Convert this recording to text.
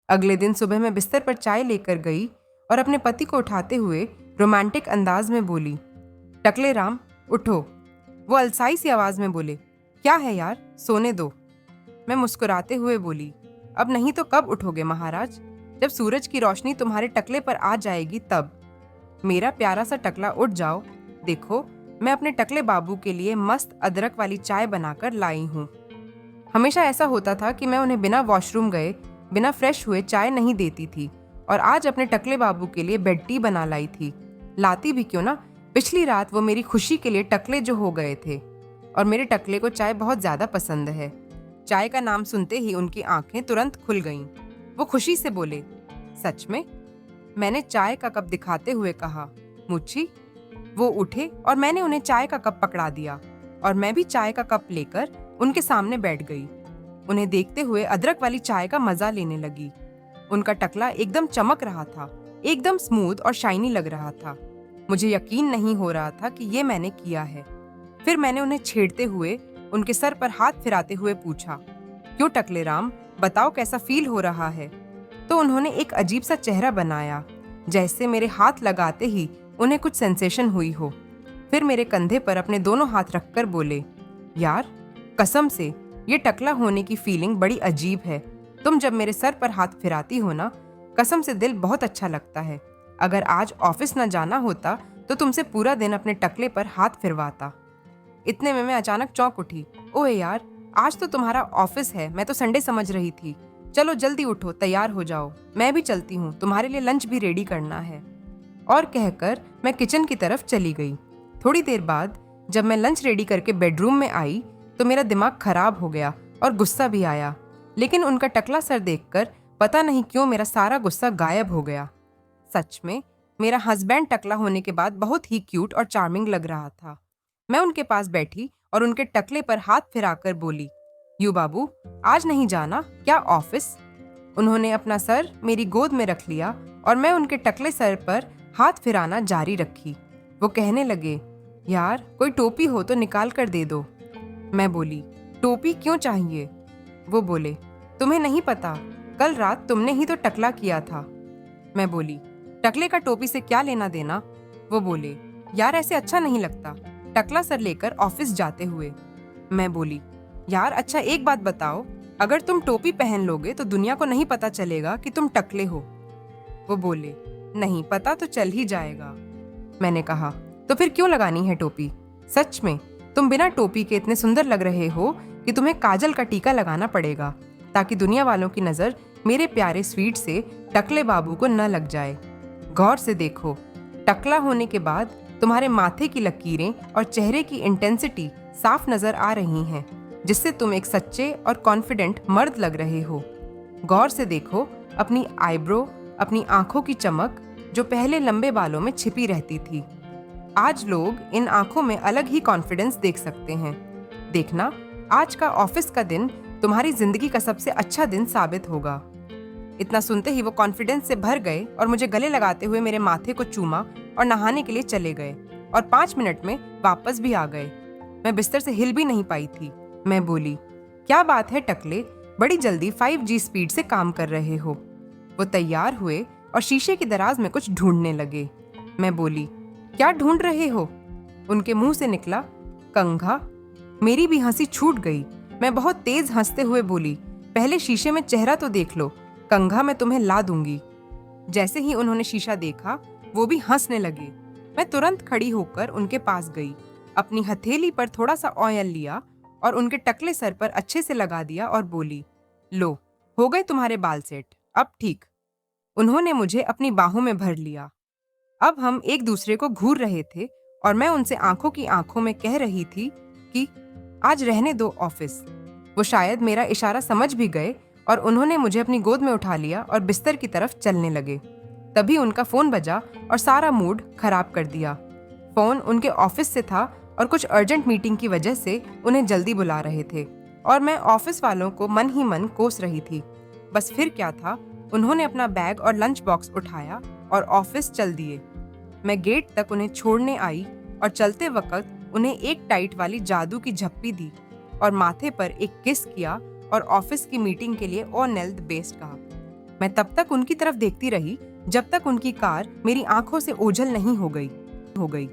अगले दिन सुबह मैं बिस्तर पर चाय लेकर गई और अपने पति को उठाते हुए रोमांटिक अंदाज में बोली, टकले राम उठो। वो अलसाई सी आवाज में बोले, क्या है यार, सोने दो। मैं मुस्कुराते हुए बोली, अब नहीं तो कब उठोगे महाराज? जब सूरज की रोशनी तुम्हारे टकले पर आ जाएगी तब। मेरा प्यारा सा टकला, उठ जाओ। देखो, मैं अपने टकले बाबू के लिए मस्त अदरक वाली चाय बनाकर लाई हूँ। हमेशा ऐसा होता था कि मैं उन्हें बिना वॉशरूम गए, बिना फ्रेश हुए चाय नहीं देती थी, और आज अपने टकले बाबू के लिए बेड टी बना लाई थी। लाती भी क्यों ना, पिछली रात वो मेरी खुशी के लिए टकले जो हो गए थे, और मेरे टकले को चाय बहुत ज्यादा पसंद है। चाय का नाम सुनते ही उनकी आंखें तुरंत खुल गईं। वो खुशी से बोले, सच में? मैंने चाय का कप दिखाते हुए कहा, मुच्छी। वो उठे और मैंने उन्हें चाय का कप पकड़ा दिया, और मैं भी चाय का कप लेकर उनके सामने बैठ गई। उन्हें देखते हुए अदरक वाली चाय का मजा लेने लगी। उनका टकला एकदम चमक रहा था, एकदम स्मूथ और शाइनी लग रहा था। मुझे यकीन नहीं हो रहा था कि ये मैंने किया है। फिर मैंने उन्हें छेड़ते हुए उनके सर पर हाथ फिराते हुए पूछा, क्यों टकले राम, बताओ कैसा फील हो रहा है? तो उन्होंने एक अजीब सा चेहरा बनाया, जैसे मेरे हाथ लगाते ही उन्हें कुछ सेंसेशन हुई हो। फिर मेरे कंधे पर अपने दोनों हाथ रखकर बोले, यार कसम से ये टकला होने की फीलिंग बड़ी अजीब है। तुम जब मेरे सर पर हाथ फिराती हो ना, कसम से दिल बहुत अच्छा लगता है। अगर आज ऑफिस न जाना होता तो तुमसे पूरा दिन अपने टकले पर हाथ फिरवाता। इतने में मैं अचानक चौंक उठी। ओए यार, आज तो तुम्हारा ऑफिस है, मैं तो संडे समझ रही थी। चलो जल्दी उठो, तैयार हो जाओ, मैं भी चलती हूँ, तुम्हारे लिए लंच भी रेडी करना है। और कहकर मैं किचन की तरफ चली गई। थोड़ी देर बाद जब मैं लंच रेडी करके बेडरूम में आई तो मेरा दिमाग खराब हो गया और गुस्सा भी आया, लेकिन उनका टकला सर देखकर पता नहीं क्यों मेरा सारा गुस्सा गायब हो गया। सच में मेरा हस्बैंड टकला होने के बाद बहुत ही क्यूट और चार्मिंग लग रहा था। मैं उनके पास बैठी और उनके टकले पर हाथ फिराकर बोली, यू बाबू, आज नहीं जाना क्या ऑफिस? उन्होंने अपना सर मेरी गोद में रख लिया और मैं उनके टकले सर पर हाथ फिराना जारी रखी। वो कहने लगे, यार कोई टोपी हो तो निकाल कर दे दो। मैं बोली, टोपी क्यों चाहिए? वो बोले, तुम्हें नहीं पता, कल रात तुमने ही तो टकला किया था। मैं बोली, टकले का टोपी से क्या लेना देना? वो बोले, यार ऐसे अच्छा नहीं लगता, टकला सर लेकर ऑफिस जाते हुए। मैं बोली, यार अच्छा एक बात बताओ, अगर तुम टोपी पहन लोगे तो दुनिया को नहीं पता चलेगा कि तुम टकले हो। वो बोले, नहीं पता तो चल ही जाएगा। मैंने कहा, तो फिर क्यों लगानी है टोपी? सच में तुम बिना टोपी के इतने सुंदर लग रहे हो कि तुम्हें काजल का टीका लगाना पड़ेगा, ताकि दुनिया वालों की नजर मेरे प्यारे स्वीट से टकले बाबू को न लग जाए। गौर से देखो, टकला होने के बाद तुम्हारे माथे की लकीरें और चेहरे की इंटेंसिटी साफ नजर आ रही हैं, जिससे तुम एक सच्चे और कॉन्फिडेंट मर्द लग रहे हो। गौर से देखो अपनी आईब्रो, अपनी आंखों की चमक जो पहले लंबे बालों में छिपी रहती थी। आज लोग इन आंखों में अलग ही कॉन्फिडेंस देख सकते हैं। देखना, आज का ऑफिस का दिन तुम्हारी जिंदगी का सबसे अच्छा दिन साबित होगा। इतना सुनते ही वो कॉन्फिडेंस से भर गए और मुझे गले लगाते हुए मेरे माथे को चूमा और नहाने के लिए चले गए, और 5 मिनट में वापस भी आ गए। मैं बिस्तर से हिल भी नहीं पाई थी। मैं बोली, क्या बात है टकले, बड़ी जल्दी 5G स्पीड से काम कर रहे हो। वो तैयार हुए और शीशे की दराज में कुछ ढूंढने लगे। मैं बोली, क्या ढूंढ रहे हो? उनके मुंह से निकला, कंघा। मेरी भी हंसी छूट गई। मैं बहुत तेज हंसते हुए बोली, पहले शीशे में चेहरा तो देख लो, कंघा मैं तुम्हें ला दूंगी। जैसे ही उन्होंने शीशा देखा वो भी हंसने लगे। मैं तुरंत खड़ी होकर उनके पास गई, अपनी हथेली पर थोड़ा सा ऑयल लिया और उनके टकले सर पर अच्छे से लगा दिया और बोली, लो, हो गए तुम्हारे बाल सेट, अब ठीक। उन्होंने मुझे अपनी बाहों में भर लिया। अब हम एक दूसरे को घूर रहे थे और मैं उनसे आंखों की आंखों में कह रही थी कि आज रहने दो ऑफिस। वो शायद मेरा इशारा समझ भी गए और उन्होंने मुझे अपनी गोद में उठा लिया और बिस्तर की तरफ चलने लगे। तभी उनका फोन बजा और सारा मूड खराब कर दिया। फोन उनके ऑफिस से था और कुछ अर्जेंट मीटिंग की वजह से उन्हें जल्दी बुला रहे थे, और मैं ऑफिस वालों को मन ही मन कोस रही थी। बस फिर क्या था, उन्होंने अपना बैग और लंच बॉक्स उठाया और ऑफिस चल दिए। मैं गेट तक उन्हें छोड़ने आई और चलते वक्त उन्हें एक टाइट वाली जादू की झप्पी दी और माथे पर एक किस किया और ऑफिस की मीटिंग के लिए ऑल द बेस्ट कहा। मैं तब तक उनकी तरफ देखती रही जब तक उनकी कार मेरी आंखों से ओझल नहीं हो गई।